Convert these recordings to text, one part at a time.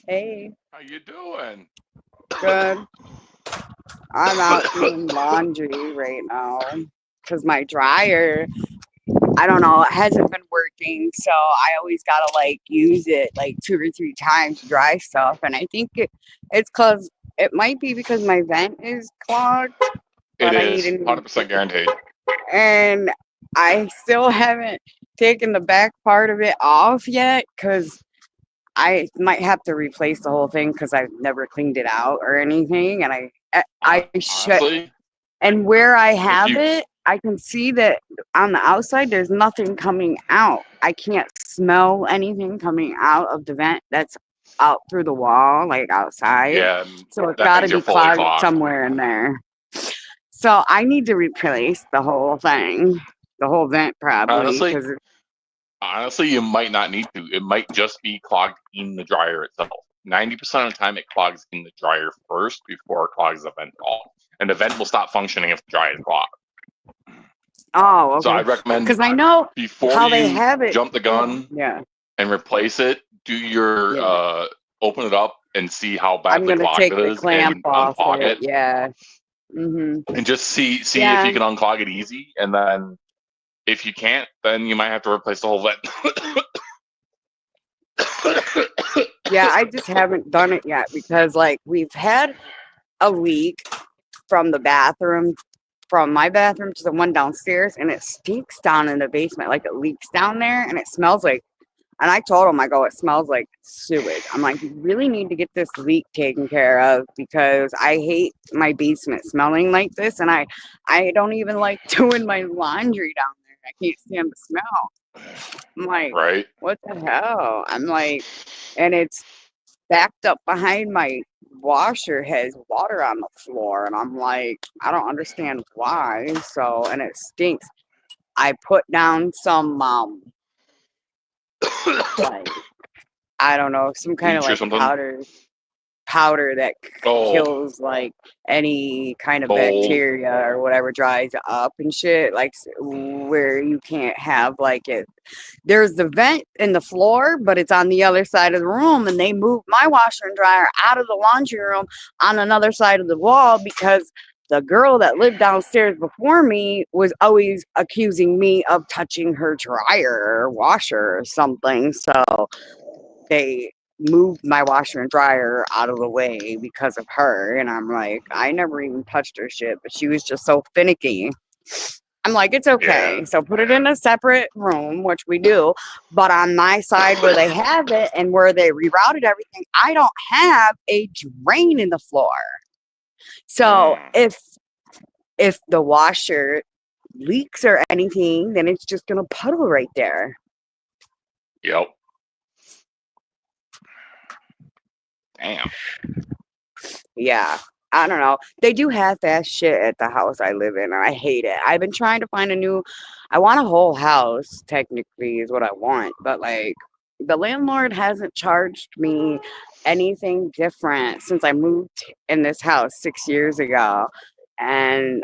Hey, How you doing? good. I'm out doing laundry right now because my dryer, I don't know, it hasn't been working. So I always gotta like use it like 2 or 3 times to dry stuff. And I think it's because it might be because my vent is clogged, It but I need is a new. 100% guaranteed. And I still haven't taken the back part of it off yet because I might have to replace the whole thing because I've never cleaned it out or anything. And I should, Honestly, and where I if have you, it, I can see that on the outside, there's nothing coming out. I can't smell anything coming out of the vent that's out through the wall, like outside. yeah, So it's that got to means you're be fully clogged clogged. somewhere in there. So I need to replace the whole thing, the whole vent probably, Honestly, because honestly, you might not need to. It might just be clogged in the dryer itself. 90% of the time, it clogs in the dryer first before it clogs the vent wall. And the vent will stop functioning if the dryer is clogged. oh, So I okay. recommend Because I know before how they you have it. jump the gun Yeah, and replace it, do your yeah. open it up and see how I'm badly gonna clogged take it the is clamp and off unclog it. it Yeah. and just see if Yeah. you can unclog it easy, and then if you can't, then you might have to replace the whole vent. Yeah, I just haven't done it yet because like we've had a leak from the bathroom, from my bathroom to the one downstairs, and it stinks down in the basement. Like it leaks down there and it smells like, and I told him, I go, it smells like sewage. I'm like, you really need to get this leak taken care of because I hate my basement smelling like this, and I don't even like doing my laundry down there. I can't stand the smell. I'm like, Right? what the hell? I'm like, and it's backed up behind my washer has water on the floor, and I'm like, I don't understand why. So, and it stinks. I put down some like, I don't know, some kind of Bleach or like something. powder that Oh, kills like any kind of mold. bacteria or whatever dries up and shit, like where you can't have like it. There's the vent in the floor, but it's on the other side of the room, and they moved my washer and dryer out of the laundry room on another side of the wall because the girl that lived downstairs before me was always accusing me of touching her dryer or washer or something. So they moved my washer and dryer out of the way because of her. And I'm like, I never even touched her shit, but she was just so finicky. I'm like, it's Yeah. okay. So put it in a separate room, which we do. But on my side where they have it and where they rerouted everything, I don't have a drain in the floor. So Mm, if the washer leaks or anything, then it's just gonna puddle right there. yep. Damn. Yeah. I don't know. They do half-ass shit at the house I live in, and I hate it. I've been trying to find a new. I want a whole house. Technically, is what I want, but like the landlord hasn't charged me anything different since I moved in this house 6 years ago, and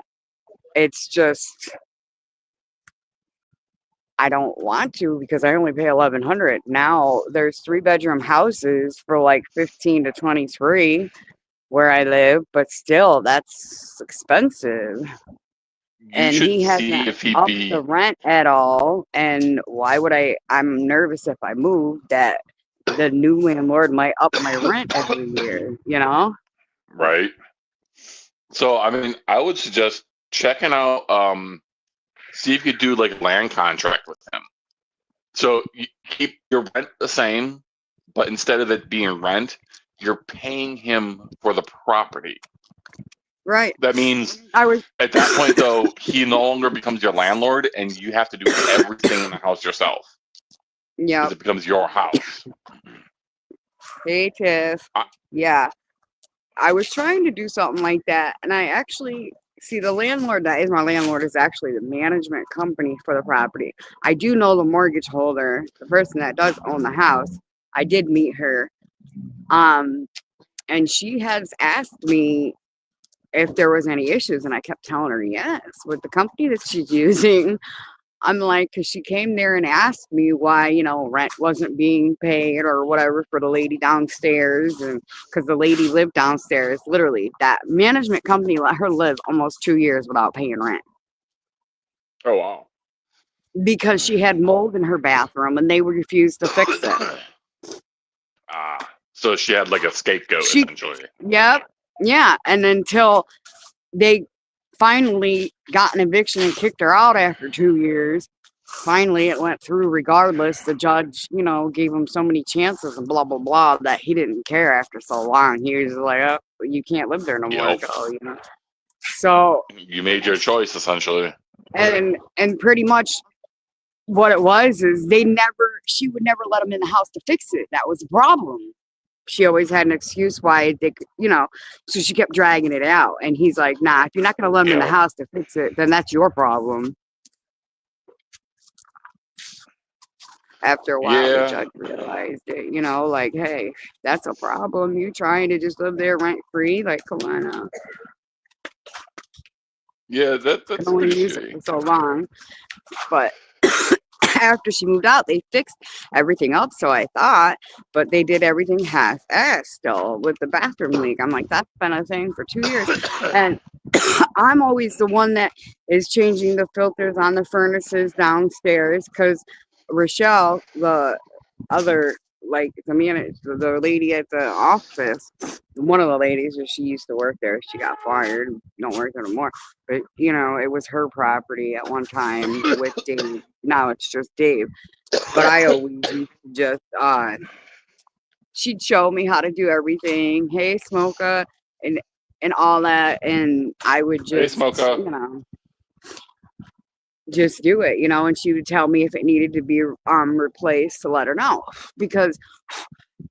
it's just I don't want to because I only pay 1,100 now. There's 3 bedroom houses for like 15 to 23 where I live, but still, that's expensive. You And should he see hasn't if he'd upped the be rent at all. And why would I? I'm nervous if I move that the new landlord might up my rent every year, you know? right. So, I mean, I would suggest checking out, see if you could do like a land contract with him. So you keep your rent the same, but instead of it being rent, you're paying him for the property. Right. That means I was, at that point, though, he no longer becomes your landlord, and you have to do everything in the house yourself yeah. because it becomes your house. Hey, Tiff. I, Yeah. I was trying to do something like that. And I actually see the landlord that is my landlord is actually the management company for the property. I do know the mortgage holder, the person that does own the house. I did meet her. Um, and she has asked me if there was any issues, and I kept telling her yes with the company that she's using. I'm like, because she came there and asked me why, rent wasn't being paid or whatever for the lady downstairs. And because the lady lived downstairs, literally, that management company let her live almost 2 years without paying rent Oh wow. because she had mold in her bathroom and they refused to fix it. So she had like a scapegoat She, essentially. yep, yeah. And until they finally got an eviction and kicked her out after 2 years. Finally, it went through regardless. The judge, gave him so many chances and blah, blah, blah that he didn't care after so long. He was like, oh, you can't live there no more. Yep. Go, So, You made your choice essentially. and pretty much what it was is she would never let him in the house to fix it. That was the problem. She always had an excuse why they could, so she kept dragging it out. And he's like, nah, if you're not going to let him in the house to fix it, then that's your problem. After a while, the judge realized it, like, hey, that's a problem. You trying to just live there rent free? Like, come on now. Yeah, that's can only use it for so long. But after she moved out, they fixed everything up, so I thought, but they did everything half-assed still with the bathroom leak. I'm like, that's been a thing for 2 years. And I'm always the one that is changing the filters on the furnaces downstairs because Rochelle, the other, like the lady at the office, one of the ladies, she used to work there. She got fired, don't work there anymore. But it was her property at one time with Dave. Now it's just Dave. But I always used to just she'd show me how to do everything. Hey, Smoka, and all that, and I would just hey, Smoka. Just do it, and she would tell me if it needed to be replaced to let her know, because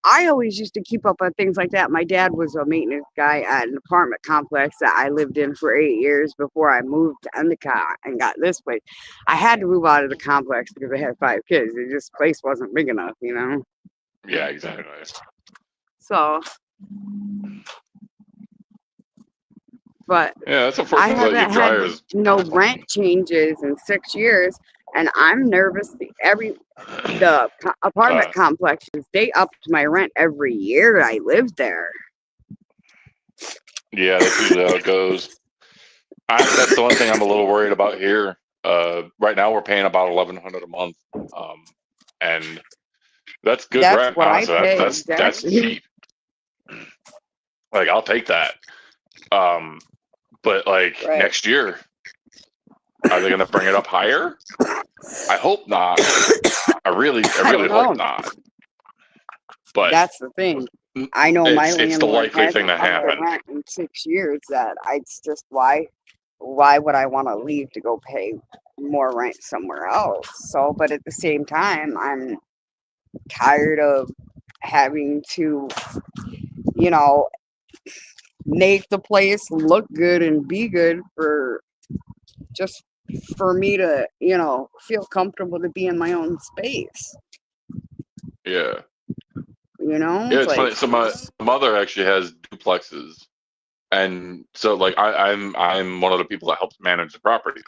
I always used to keep up on things like that. My dad was a maintenance guy at an apartment complex that I lived in for 8 years before I moved to Endicott and got this place. I had to move out of the complex because I had 5 kids. This place wasn't big enough, Yeah, exactly. So, but yeah, that's I unfortunate. haven't had no rent changes in 6 years, and I'm nervous. The apartment complexes, they upped my rent every year I lived there. Yeah, that's usually how it goes. That's the one thing I'm a little worried about here. Right now we're paying about $1,100 a month, and that's good. That's what I pay. That's cheap. Like, I'll take that. But next year, are they going to bring it up higher? I hope not. I really hope not. But that's the thing. I know my landlord it's the likely thing to happen. Rent in 6 years that it's just why would I want to leave to go pay more rent somewhere else? So, but at the same time, I'm tired of having to, make the place look good and be good for me to, feel comfortable to be in my own space. Yeah. Yeah, it's funny. So my mother actually has duplexes, and so I'm one of the people that helps manage the properties.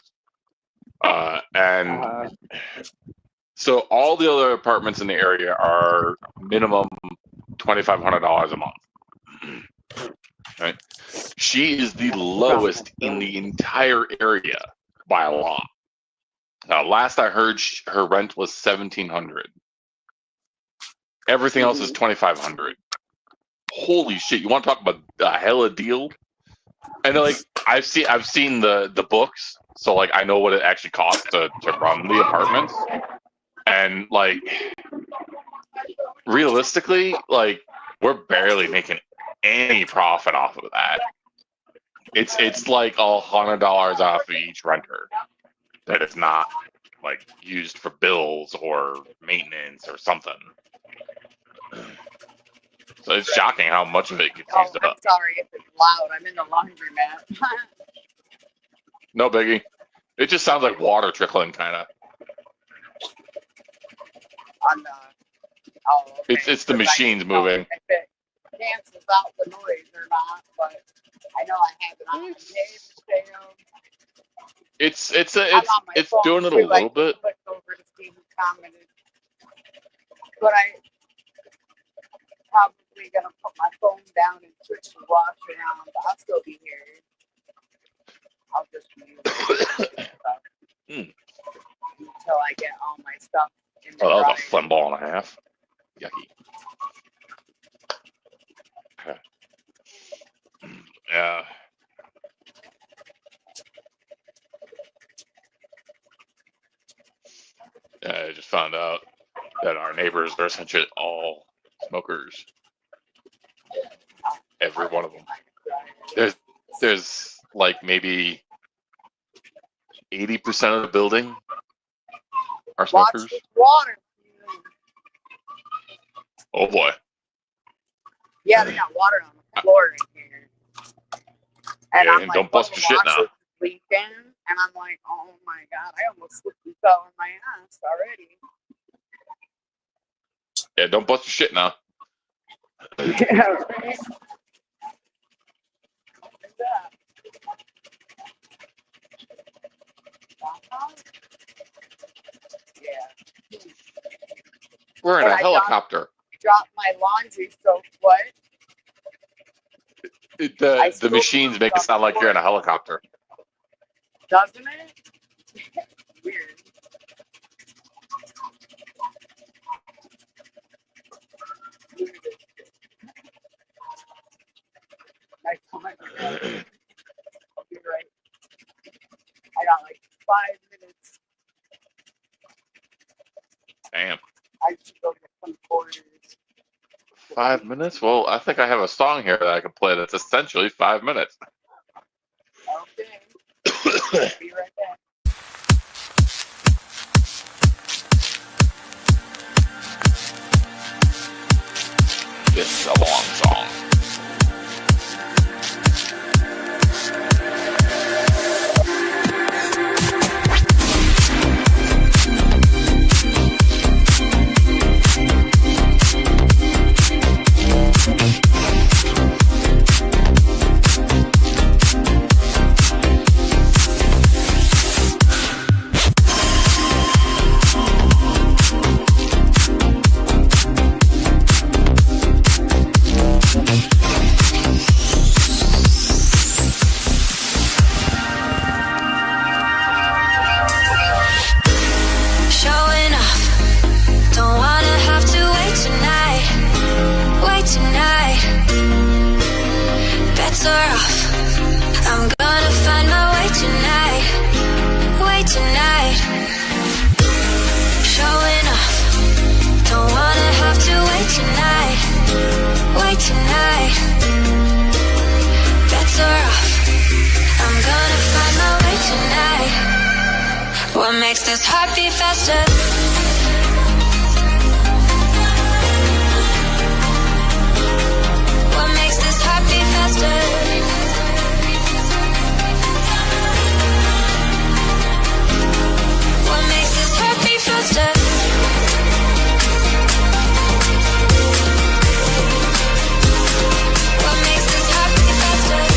So all the other apartments in the area are minimum $2,500 a month. Right? She is the lowest in the entire area by a lot. Now, last I heard, her rent was $1,700. Everything else is $2,500. Holy shit! You want to talk about a hella deal? And I've seen the books, so I know what it actually costs to run the apartments, and realistically, we're barely making any profit off of that. It's like $100 off of each renter that is not used for bills or maintenance or something. So it's shocking how much of it gets used up. I'm sorry if it's loud. I'm in the laundromat. No biggie. It just sounds like water trickling, kind of. It's the machines moving. If it cancels out the noise or not, but I know I have it on. It's I'm on my it's phone, doing it a too, little like, bit. clicked over to see who commented. But I probably gonna put my phone down and switch the watch around, but I'll still be here. I'll just mute until I get all my stuff in the Oh, that was dryer. a fun ball and a half. Yucky. Okay. Yeah. Yeah, I just found out that our neighbors are essentially all smokers. Every one of them. There's like maybe 80% of the building are Watch smokers. this water. Oh boy. Yeah, they got water on the floor in here. And Yeah, I'm and like, don't bust your shit now. faucet's leaking. And I'm like, oh my God, I almost slipped and fell on my ass already. Yeah, don't bust your shit now. Yeah, right? What is that? Yeah. We're in When a I helicopter. Dropped my laundry soap. What? The machines make it sound like you're in a helicopter. Doesn't it? Weird. Nice comment. I'll be right. I got like 5 minutes. Damn. I should go get some quarters. 5 minutes? Well, I think I have a song here that I can play that's essentially 5 minutes. Okay. Be right back. This is a long song. Showing off, don't wanna have to wait tonight. Bets are off, I'm gonna find my way tonight. Showing off, don't wanna have to wait tonight. Bets are off, I'm gonna find my way tonight. What makes this heart beat faster? What makes this heart beat faster? What makes this heart beat faster? What makes this heart beat faster?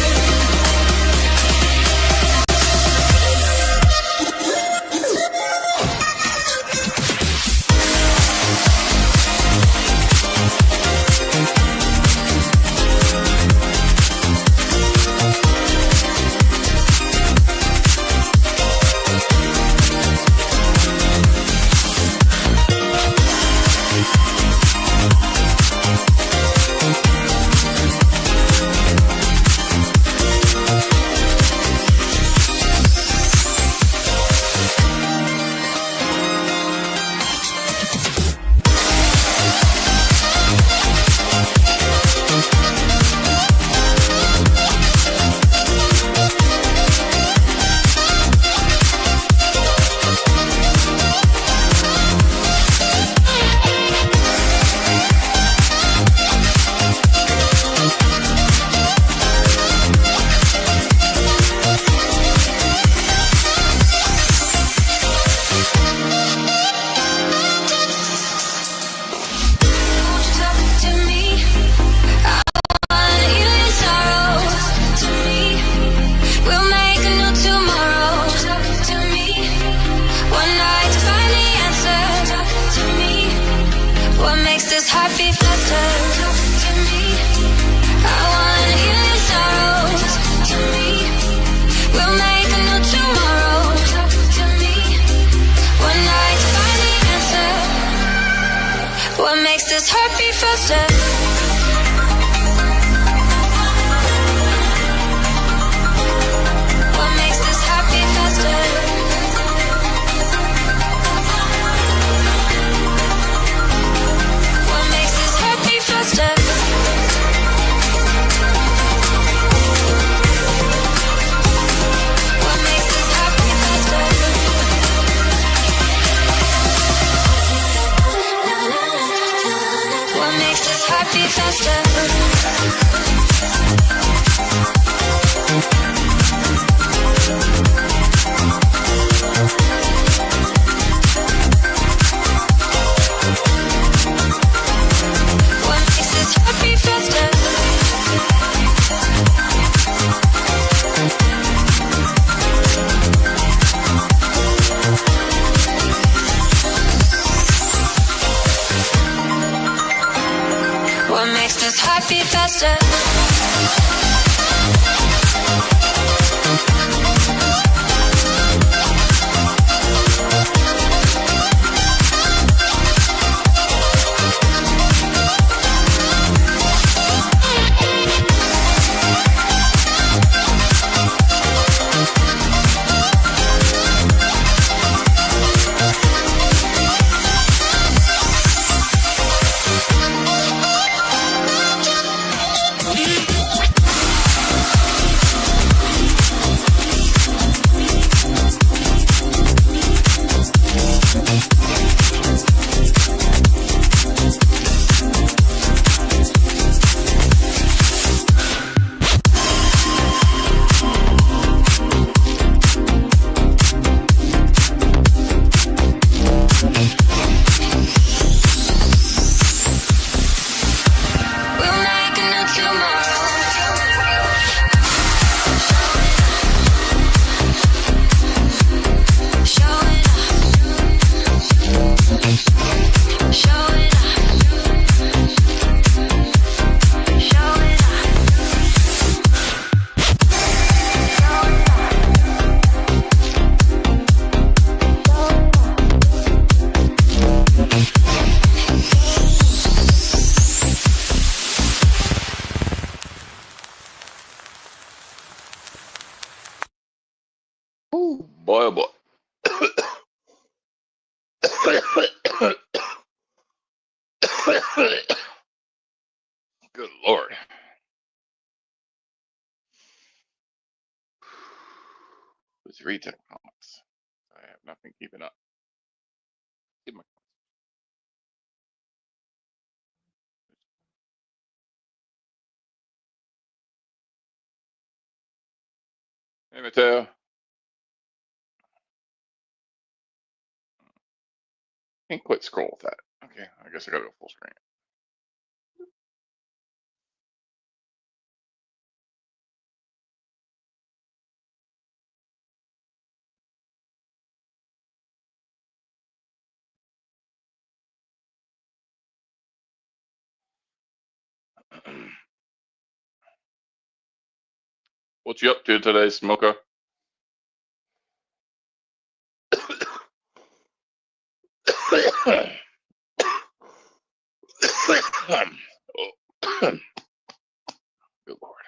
this heart beat faster? Talk to me. I wanna heal your sorrows. Talk to me. We'll make a new tomorrow. Talk to me. One night to find the answer. What makes this heart beat faster? What makes this heart beat faster? What makes this heart beat faster? What makes this heart beat faster? What makes this heart beat faster? What makes this heart beat faster? What makes this heart beat faster? We'll make a new tomorrow. Showing up. Showing up. Showing up. Ooh, boy, oh boy. Good Lord. It's retail comics. I have nothing keeping up. Keep my- Hey, Mateo. Can't quite scroll with that. Okay, I guess I gotta go full screen. What you up to today, Smoker? Oh, good Lord.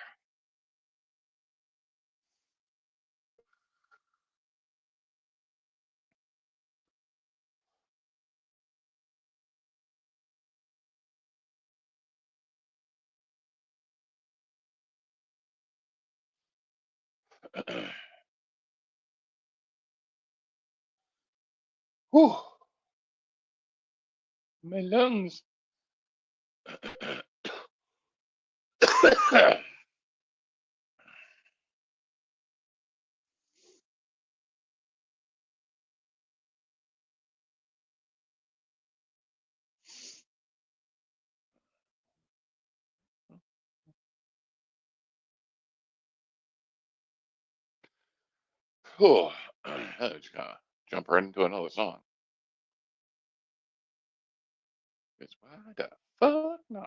Whew. My lungs. Whew. That just kind of jump right into another song. It's wide up. Fuck no.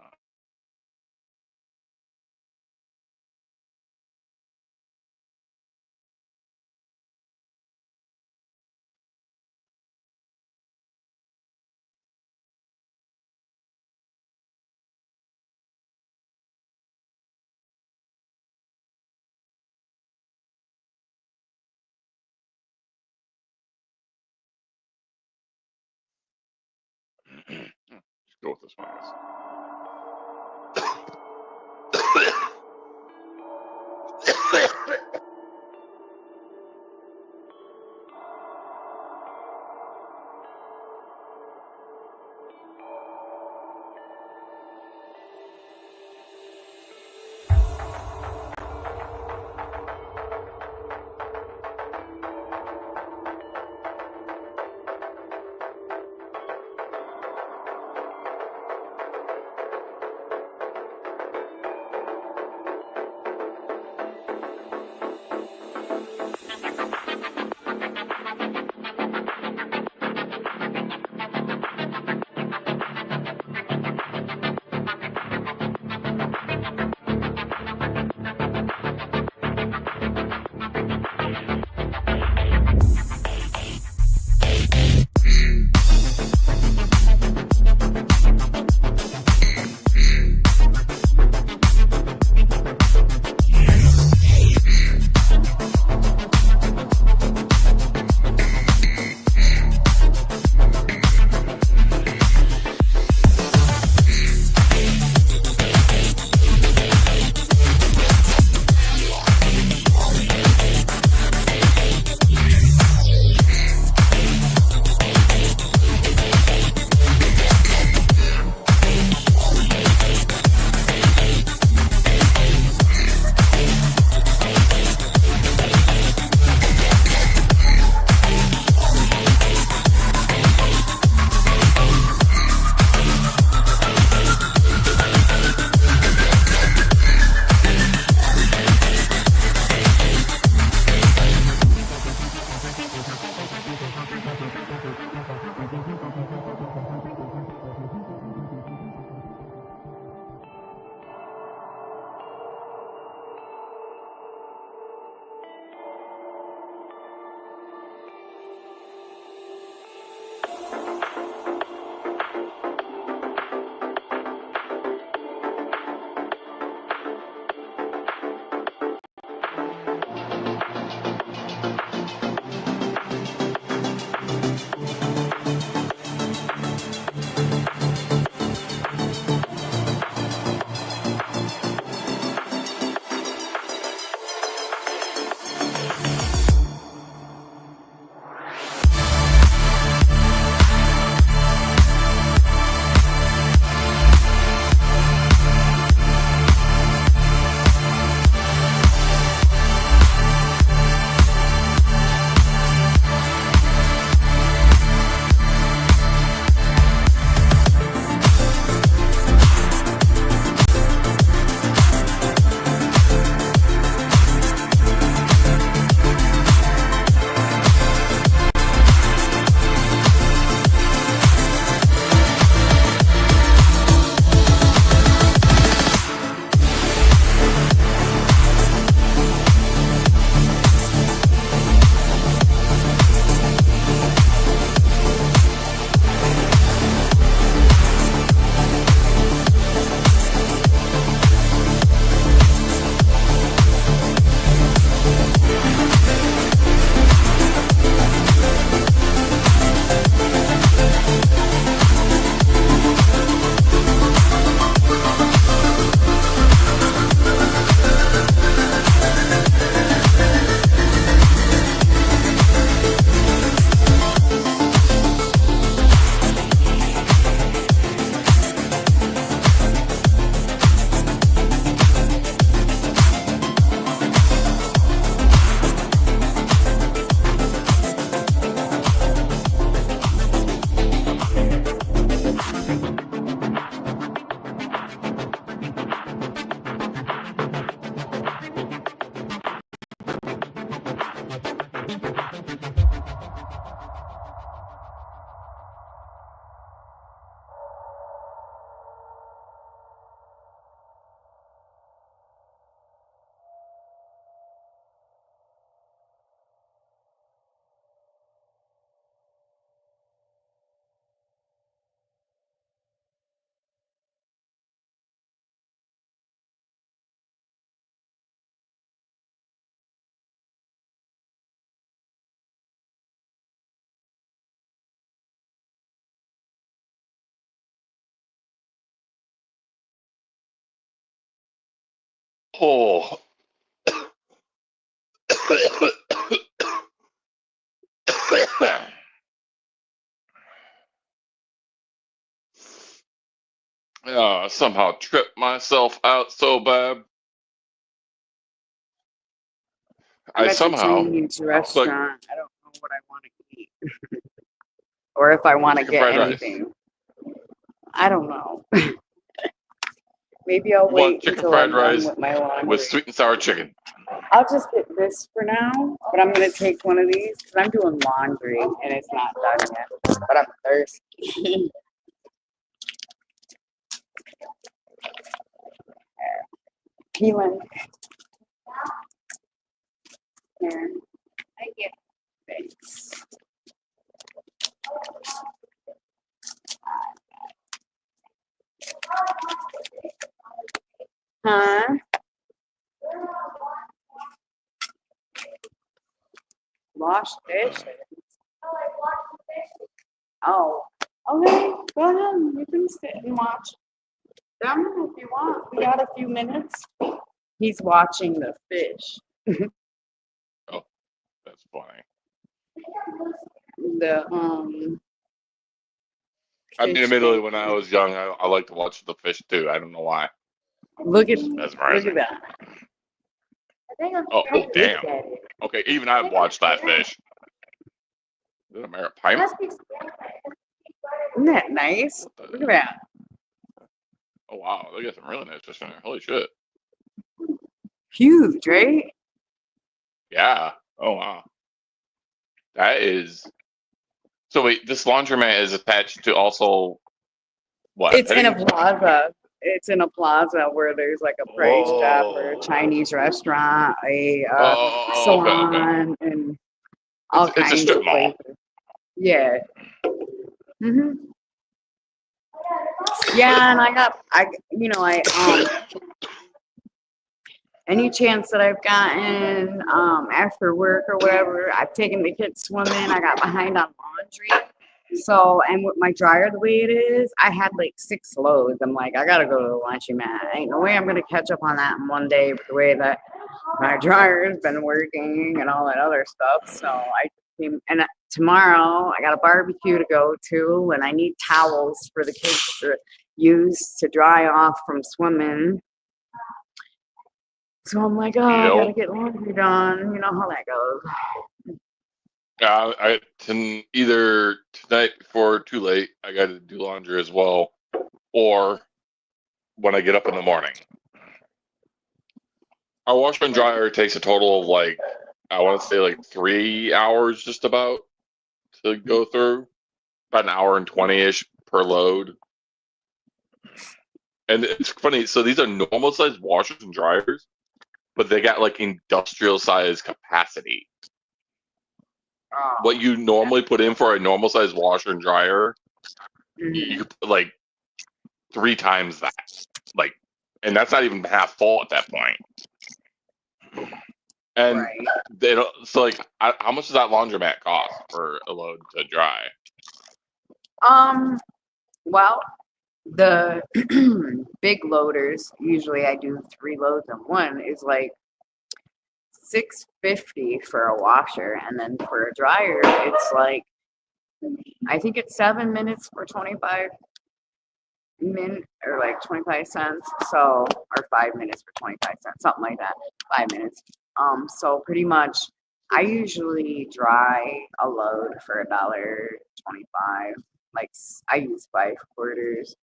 Let's go with this one. Oh. Somehow tripped myself out so bad. I'm I at the somehow Chinese clicked restaurant. I don't know what I want to eat, or if I want to chicken get fried rice. anything. I don't know. Maybe I'll You want wait chicken until fried I'm done rice with my laundry. with sweet and sour chicken. I'll just get this for now, but I'm gonna take one of these because I'm doing laundry and it's not done yet. But I'm thirsty. Peeling. Here. I get thanks. Huh? Wash dishes. Oh, okay. Go ahead. You can sit and watch them if you want. We got a few minutes. He's watching the fish. That's funny. The I mean, fish admittedly, tank. when I was young, I like to watch the fish too. I don't know why. Look at It's that. mesmerizing. How Oh, big damn. that is. Okay, even I've watched that fish. Is it a merit pipe? Isn't that nice? What Look the- at that. Oh, wow. They got some really nice fish in there. Holy shit. Huge, right? Yeah. Oh, wow. That is. So, wait, this laundromat is attached to also what? It's in a petting- plaza. It's in a plaza where there's like a price shop or a Oh. Chinese restaurant, a Oh, okay, okay. salon, and all It's a kinds strip of mall. places. Yeah. hmm Yeah, and any chance that I've gotten after work or whatever, I've taken the kids swimming. I got behind on laundry. So, and with my dryer the way it is, I had like 6 loads. I'm like, I gotta go to the laundromat. Ain't no way I'm gonna catch up on that in one day with the way that my dryer's been working and all that other stuff. So I came, and tomorrow I got a barbecue to go to, and I need towels for the kids to use to dry off from swimming. So I'm like, oh, I Yep. gotta get laundry done. You know how that goes. I can either tonight before too late, I got to do laundry as well, or when I get up in the morning. Our washer and dryer takes a total of like, I want to say like 3 hours just about to go through, about an hour and 20-ish per load. And it's funny, so these are normal sized washers and dryers, but they got like industrial size capacity. What you normally put in for a normal sized washer and dryer, you could put like 3 times that. Like, and that's not even half full at that point. And Right. they don't, so like, how much does that laundromat cost for a load to dry? Well, the big loaders, usually I do 3 loads in one, is like $6.50 for a washer, and then for a dryer, it's like, I think it's 7 minutes for 25 minutes, or like 25 cents. So, or 5 minutes for 25 cents, something like that. 5 minutes. So pretty much, I usually dry a load for $1.25. Like I use 5 quarters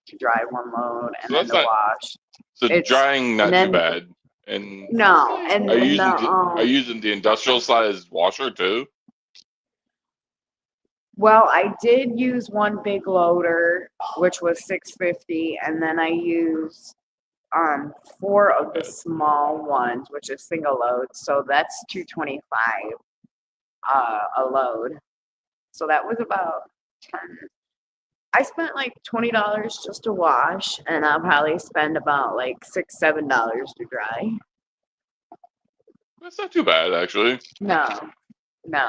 to dry 1 load, and So then that's to not- wash. So It's- drying not and then- too bad. And No, and are you then using the industrial sized washer too? well, I did use 1 big loader, which was $6.50, and then I used 4 of the small ones, which is single load. So that's $2.25 a load. So that was about 10. I spent like $20 just to wash, and I'll probably spend about like $6-7 to dry. That's not too bad actually. No.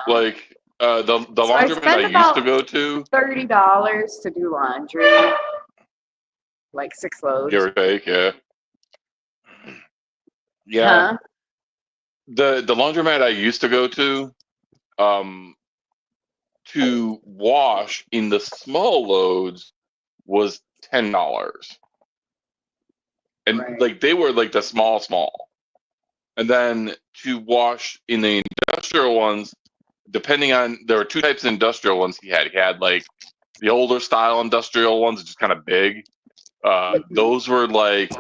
Like the So I laundromat spend I used about to go to, $30 to do laundry, like 6 loads. give or take, yeah. Yeah, Huh? the laundromat I used to go um, to wash in the small loads was $10, and Right. like they were like the small, and then to wash in the industrial ones, depending on there were two types of industrial ones he had. He had like the older style industrial ones, just kind of big. Mhm. Those were like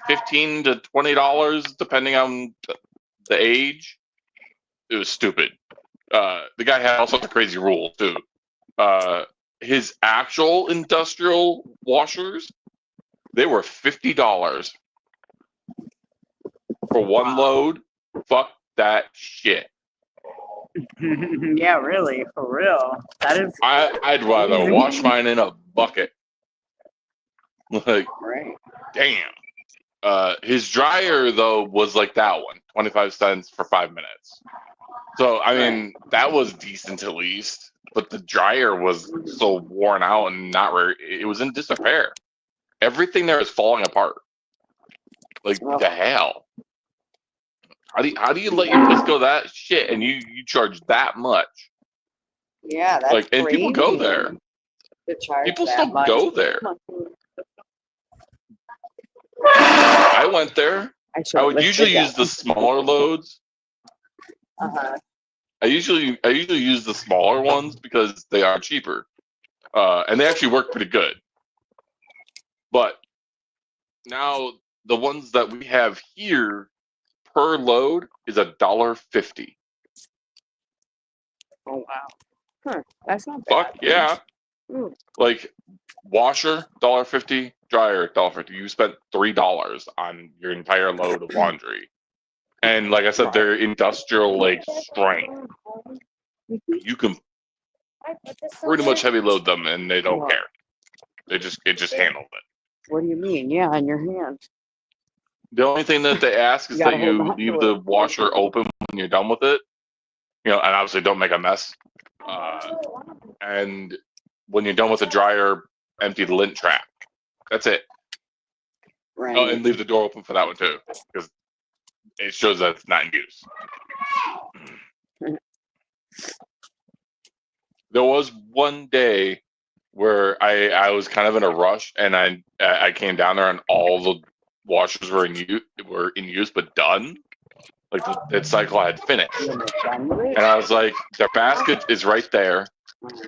$15 to $20, depending on the age. It was stupid. The guy had all sorts of crazy rules too. Uh, his actual industrial washers, they were $50 for one Wow. load. Fuck that shit. Yeah, really, for real. That is I'd rather wash crazy. mine in a bucket. Like, Right. damn. His dryer though was like that one, 25 cents for 5 minutes. So I Right. mean that was decent at least, but the dryer was so worn out and not very. It was in disrepair. Everything there is falling apart. Like Well, the hell. How do you let your place go that shit and you charge that much? yeah, that's Like, and people go crazy there. to charge People that still much. go there. I went there. I should I have would lifted usually use that the smaller loads. one. Uh-huh. I usually use the smaller ones because they are cheaper, and they actually work pretty good. But now the ones that we have here per load is $1.50. Oh wow. Huh. That's not Fuck bad. yeah! Ooh, Like washer $1.50, dryer $1.50. You spent $3 on your entire load of laundry, and like I said, right. they're industrial like strength. You can pretty much heavy load them, and they don't What? care. It just handles it. What do you mean? Yeah, in your hand. The only thing that they ask You is gotta that hold you on leave to the it. washer open when you're done with it, and obviously don't make a mess. And when you're done with the dryer, empty the lint trap. That's it. Oh, Right. and leave the door open for that one too, because it shows that it's not in use. There was one day where I was kind of in a rush, and I came down there, and all the washers were in use but done. Like that cycle had finished, When it's done with it, and I was like, the basket is right there,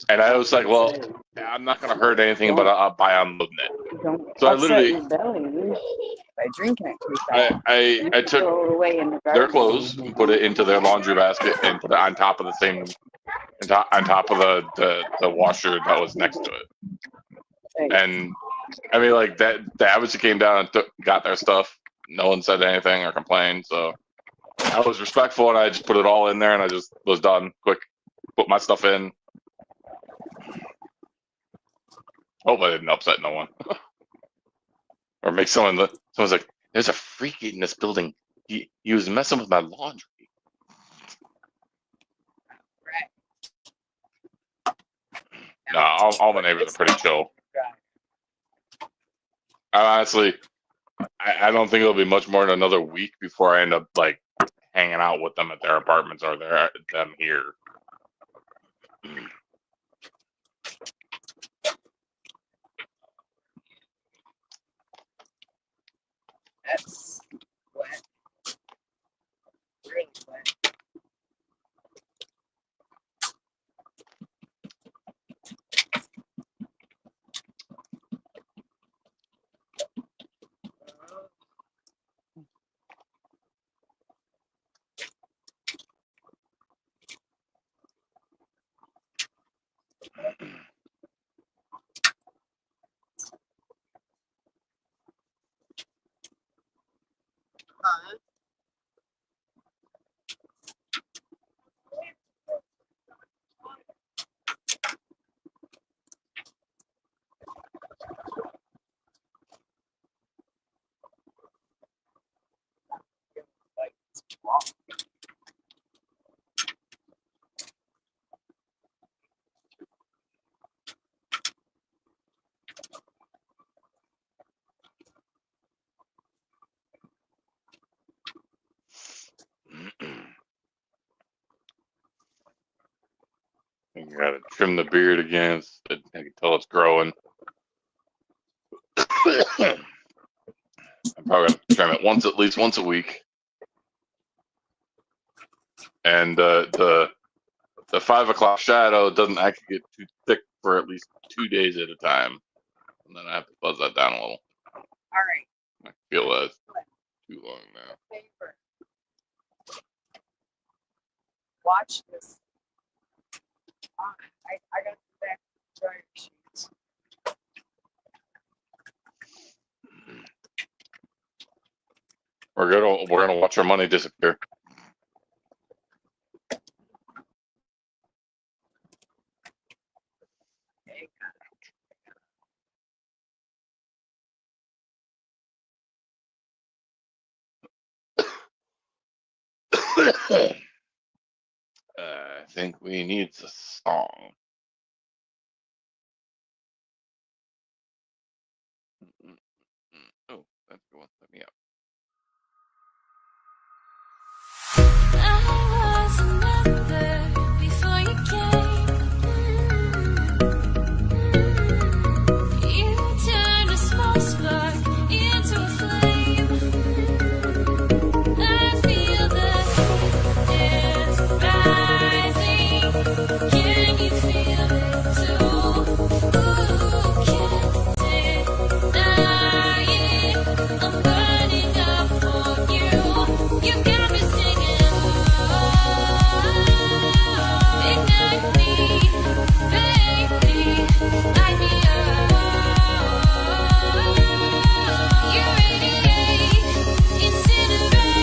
and I was like, well, I'm not gonna hurt anything but by unloading it. don't So I upset literally your belly by drinking it too I fast. I, You I can took throw it away in the their garbage. clothes and put it into their laundry basket and put it on top of the same on top of the washer that was next to it. And I mean, like that, the average came down and got their stuff. No one said anything or complained, so I was respectful and I just put it all in there and I just was done quick. Put my stuff in. Hope I didn't upset no one or make someone's like, "There's a freak in this building. He was messing with my laundry." No, all my neighbors are pretty chill. Honestly, I don't think it'll be much more than another week before I end up like hanging out with them at their apartments or them here. That's wet. Really wet. You gotta trim the beard again. I can tell it's growing. I'm probably gonna trim it at least once a week. And the 5 o'clock shadow doesn't actually get too thick for at least 2 days at a time, and then I have to buzz that down a little. All right. I feel that's too long now. Paper. Watch this. I got the back dryer sheets. We're gonna watch our money disappear. I think we need a song. Oh, that's the one. Let me out. I was a member before you came. You turned a small spark into a flame. I feel the heat is rising. Can you feel it too? Ooh, can't deny it. I'm burning up for you. You got me singing. Ignite me, baby, light me up. You radiate, incinerate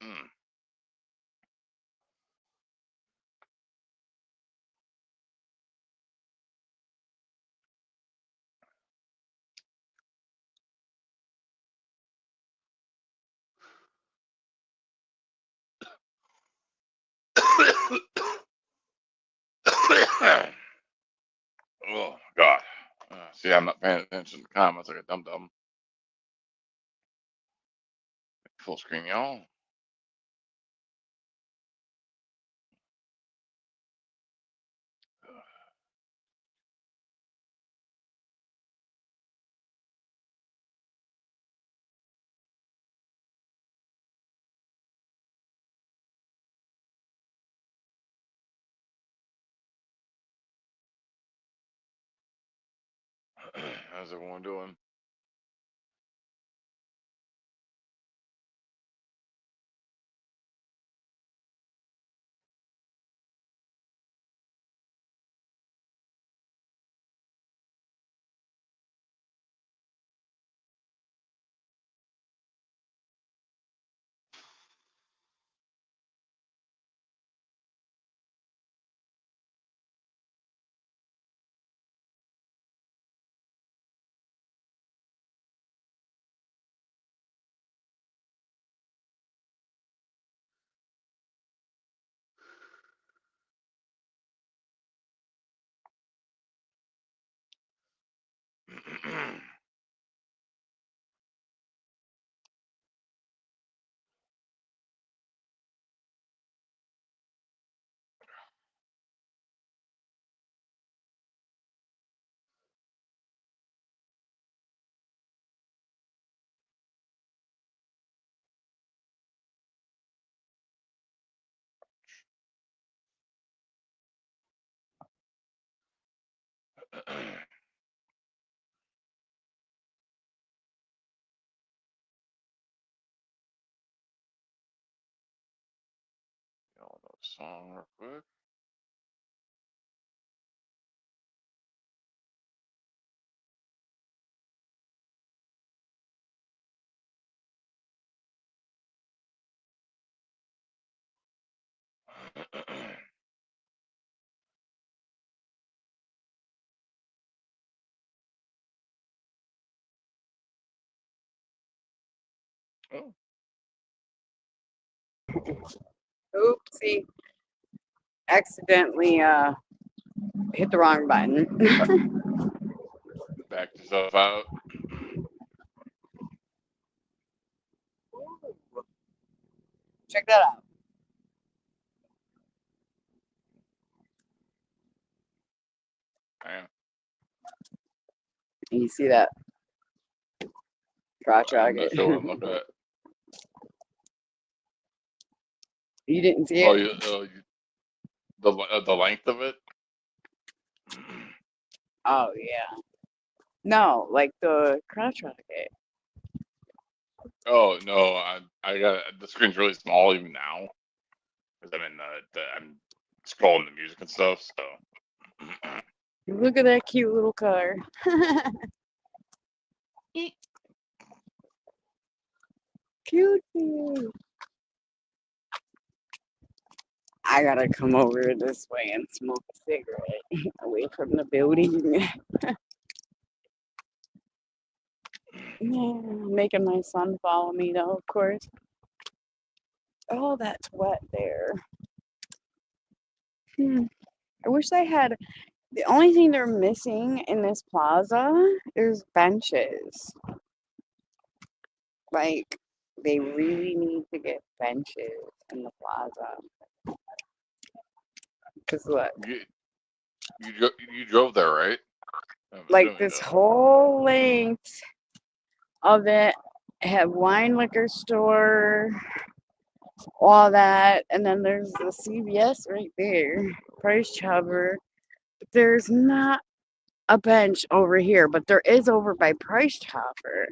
Mm. Oh God. See, I'm not paying attention to the comments like a dum dum. Full screen, y'all. How's everyone doing? Y'all know the song real quick. Oh, Oopsie. Accidentally hit the wrong button. backed yourself out. Check that out. Man, You see that crotch I'm not rocket? sure what I'm looking at. You didn't see Oh, it? the length of it. Oh yeah. No, like the crotch rocket. Oh no, I got the screen's really small even now because I'm in I'm scrolling the music and stuff. So Look at that cute little car. Cute. I gotta come over this way and smoke a cigarette away from the building. Yeah, making my son follow me though, of course. Oh, that's wet there. I wish they had. The only thing they're missing in this plaza is benches. Like, they really need to get benches in the plaza. Cause look, you drove there, right? I'm like assuming this so. whole length of it have wine liquor store, all that, and then there's the CVS right there, Price Chopper. But there's not a bench over here, but there is over by Price Chopper.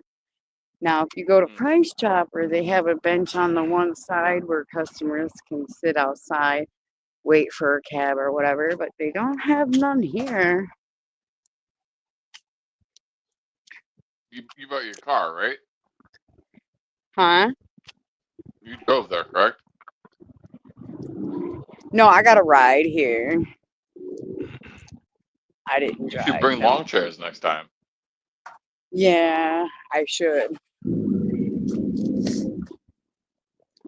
Now, if you go to Mm. Price Chopper, they have a bench on the one side where customers can sit outside, wait for a cab or whatever, but they don't have none here. You brought your car, right? Huh? You drove there, correct? No, I got a ride here. I didn't You drive. should bring no. lawn chairs next time. Yeah, I should. You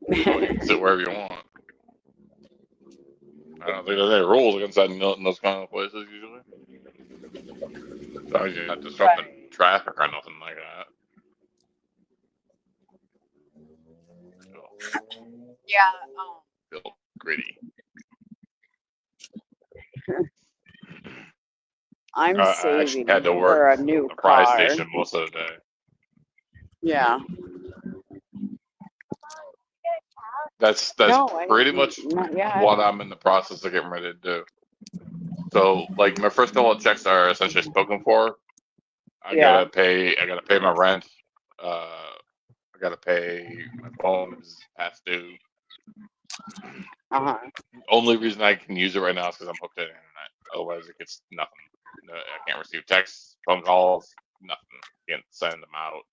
can sit wherever you want. I don't think there's any rules against that in those kind of places usually. As long as you're not disrupting traffic or nothing like that. Yeah. Feel gritty. I'm I actually saving had to for work a new the prize car. station most of the day. Yeah. That's No, pretty much not yet. what I'm in the process of getting ready to do. So, like, my first couple of checks are essentially spoken for. I Yeah. gotta pay my rent. I gotta pay my phone is past due. Uh-huh. Only reason I can use it right now is because I'm hooked to the internet. Otherwise, it gets nothing. No, I can't receive texts, phone calls, nothing. Can't send them out.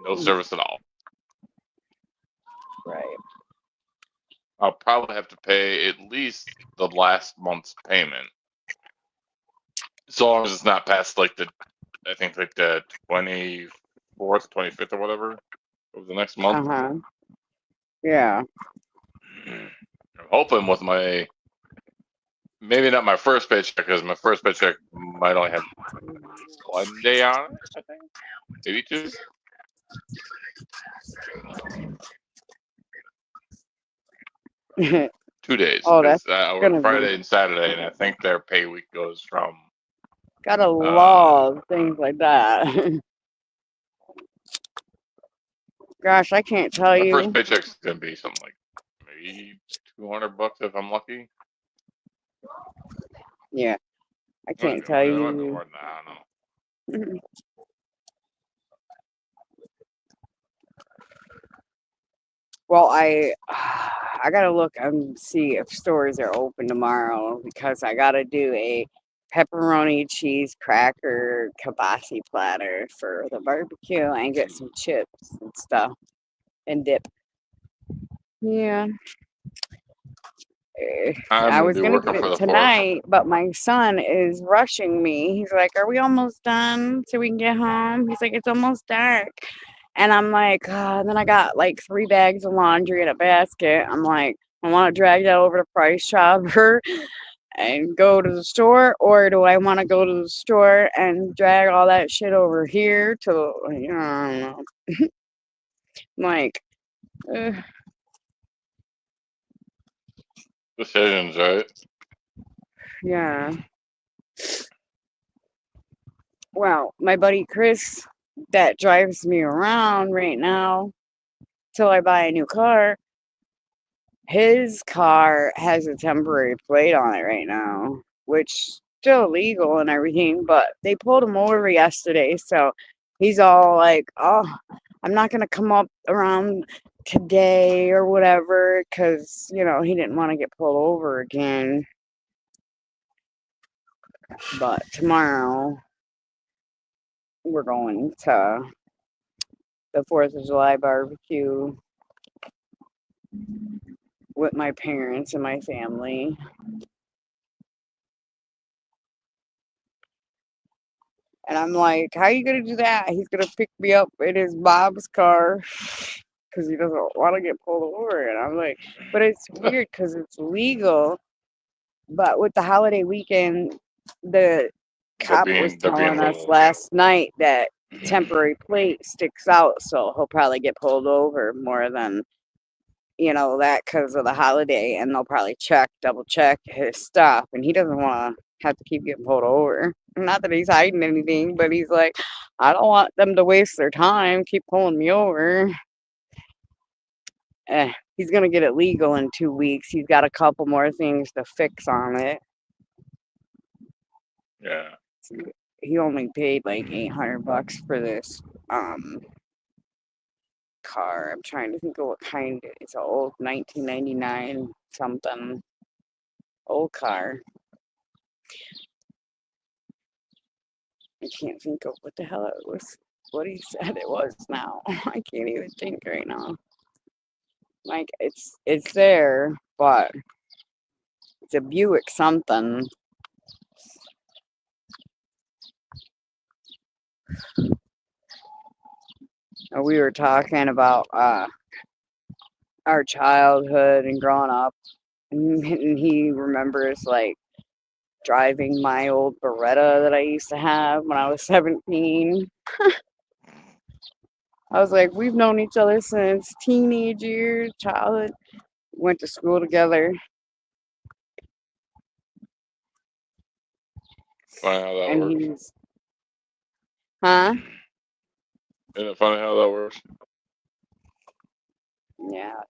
No service at all. Right. I'll probably have to pay at least the last month's payment. So long as it's not past like I think like the 24th, 25th or whatever of the next month. Uh-huh. Yeah. I'm hoping with maybe not my first paycheck, because my first paycheck might only have 1 day on it, I think. Maybe 2. Gotta 2 days. Oh, that's Because gonna Friday be and Saturday, and I think their pay week goes from love things like that. Gosh, I can't tell my first you. paycheck's gonna be something like maybe $200 if I'm lucky. Yeah. I Might can't be tell more- it might be you. more than that, I don't know. Well, I gotta look and see if stores are open tomorrow because I gotta do a pepperoni cheese cracker kibasi platter for the barbecue and get some chips and stuff and dip. Yeah. I'm I gonna was be gonna working get for it the 4th. tonight, but my son is rushing me. He's like, "Are we almost done so we can get home?" He's like, "It's almost dark." And I'm like, and then I got like 3 bags of laundry in a basket. I'm like, I want to drag that over to Price Chopper and go to the store, or do I want to go to the store and drag all that shit over here to, I don't know. I'm like, ugh. Decisions, right? Yeah. Well, my buddy Chris that drives me around right now till I buy a new car, his car has a temporary plate on it right now, which still illegal and everything, but they pulled him over yesterday, so he's all like, "Oh, I'm not gonna come up around today or whatever," because he didn't want to get pulled over again. But tomorrow we're going to the 4th of July barbecue with my parents and my family. And I'm like, how are you going to do that? He's going to pick me up in his Bob's car because he doesn't want to get pulled over. And I'm like, but it's weird because it's legal. But with the holiday weekend, the cop was They're being telling us little. last night that temporary plate sticks out. So he'll probably get pulled over more than that because of the holiday, and they'll probably double check his stuff, and he doesn't want to have to keep getting pulled over. Not that he's hiding anything, but he's like, I don't want them to waste their time, keep pulling me over. He's gonna get it legal in 2 weeks. He's got a couple more things to fix on it. Yeah. He only paid like $800 for this car. I'm trying to think of what kind. It's an old 1999 something old car. I can't think of what the hell it was what he said it was now. I can't even think right now. Like it's there, but it's a Buick something. We were talking about our childhood and growing up, and he remembers like driving my old Beretta that I used to have when I was 17. I was like, we've known each other since teenage years, childhood. Went to school together. Funny how that And works. he's, huh? Isn't it funny how that works? Yeah.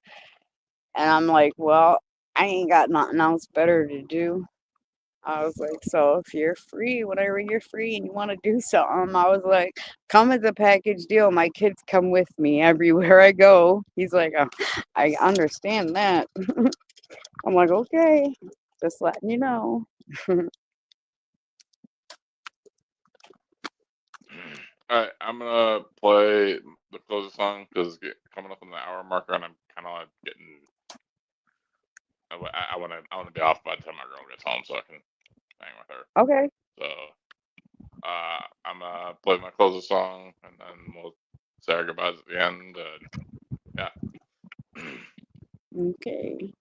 And I'm like, well, I ain't got nothing else better to do. I was like, so if you're free, whenever you're free and you want to do something, I was like, come as a package deal. My kids come with me everywhere I go. He's like, I understand that. I'm like, okay, just letting you know. All right, I'm gonna play the closing song because it's coming up on the hour marker, and I'm kind of getting. I want to be off by the time my girl gets home, so I can hang with her. Okay. So, I'm gonna play my closing song, and then we'll say our goodbyes at the end. Yeah. Okay.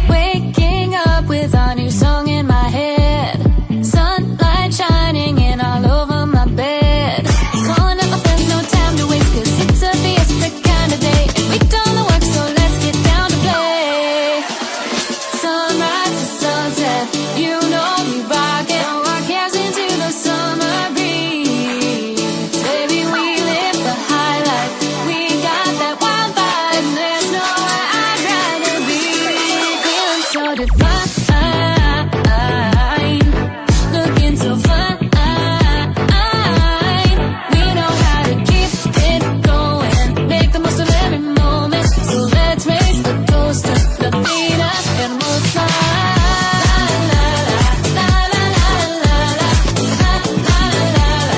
Waking up with a new song in my head, sunlight shining in all over my bed. Calling up my friends, no time to waste, 'cause it's a fiesta kind of day, and we done the work, so let's get down to play. Sunrise to sunset, you know we rock it. Throw our cares into the summer breeze. Baby, we live the high life. We got that wild vibe, and there's nowhere I'd rather be. Feeling so divine, looking so fine. We know how to keep it going, make the most of every moment. So let's raise a toast to the Vita and we'll slide. La la la la la la la la la la la.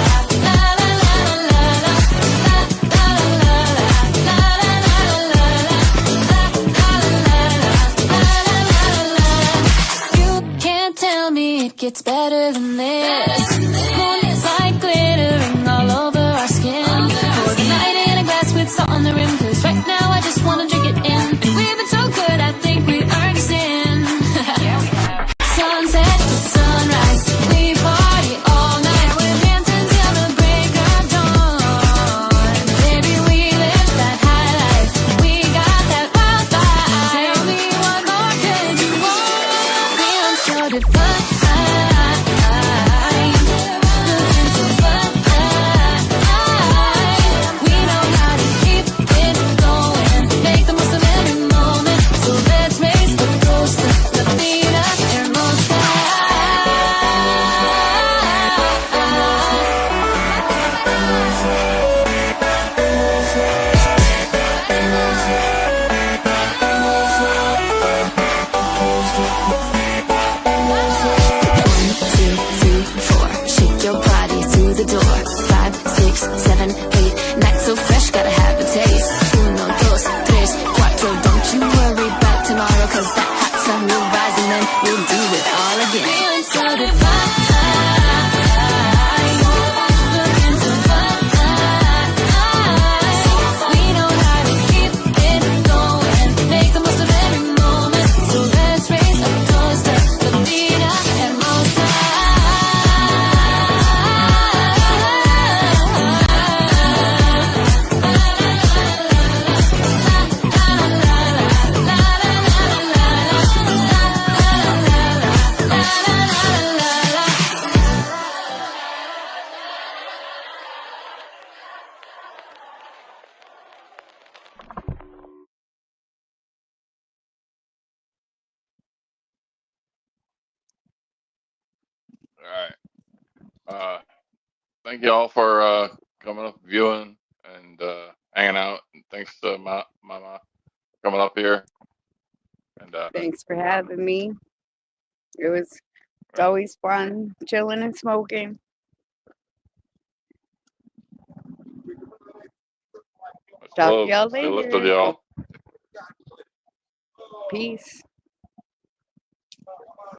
You can't tell me it gets better than this. Moonlight like glittering all over our skin. Pour the night in a glass with salt on the rim, 'cause right now I just wanna drink it in. And we've been so good, I think we earned a sin. Sunset to sunrise, we party all night. We're dancing till the break of dawn. Baby, we live that high life. We got that wild vibe. Tell me what more could you want? Feeling so divine. Thank you all for coming up, viewing, and hanging out. And thanks to Mama coming up here. And Thanks for having me. It's always fun chilling and smoking. much Talk to love. y'all Stay lit to later. y'all. Peace.